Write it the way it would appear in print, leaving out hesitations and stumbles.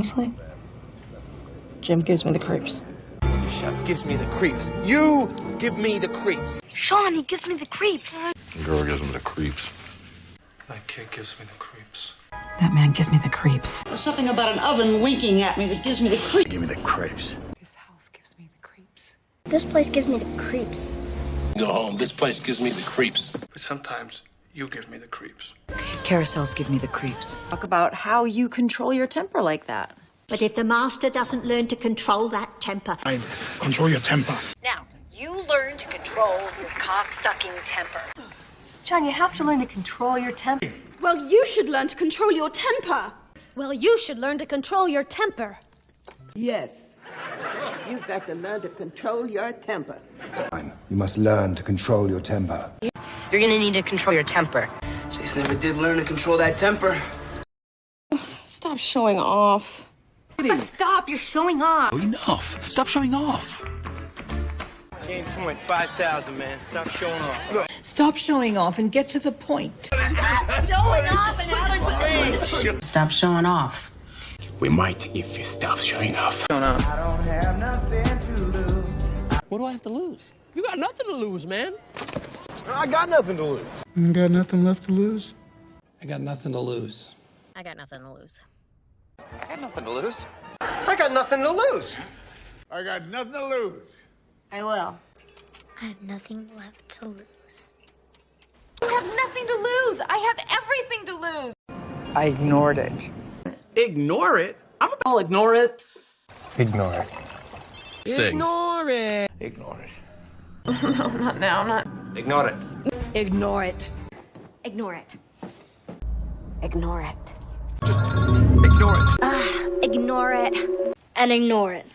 Honestly, Jim gives me the creeps. Chef gives me the creeps. You give me the creeps. Sean, he gives me the creeps. Girl gives me the creeps. That kid gives me the creeps. That man gives me the creeps. There's something about an oven winking at me that gives me the creeps. Give me the creeps. This house gives me the creeps. This place gives me the creeps. Go home. This place gives me the creeps. But sometimes you give me the creeps. Carousels give me the creeps. Talk about how you control your temper like that. But if the master doesn't learn to control that temper... Control your temper. Now, you learn to control your cock-sucking temper. John, you have to learn to control your temper. Well, you should learn to control your temper. Well, you should learn to control your temper. Yes. You've got to learn to control your temper. You must learn to control your temper. You're gonna need to control your temper. Chase never did learn to control that temper. Stop showing off. Stop, you're showing off. Oh, enough. Stop showing off. Game point, 5,000, man. Stop showing off. Stop showing off and get to the point. Stop showing off and have a Stop showing off. We might if you stop showing off. I don't have nothing to lose. What do I have to lose? You got nothing to lose, man. I got nothing to lose. You got nothing left to lose? I got nothing to lose. I got nothing to lose. I got nothing to lose. I got nothing to lose. I got nothing to lose. I will. I have nothing left to lose. You have nothing to lose. I have everything to lose. I ignored it. Ignore it? I'll ignore it. Ignore it. Ignore it. Ignore it. No, not now. I'm not. Ignore it. Ignore it. Ignore it. Ignore it. Just ignore it. Ignore it. And ignore it.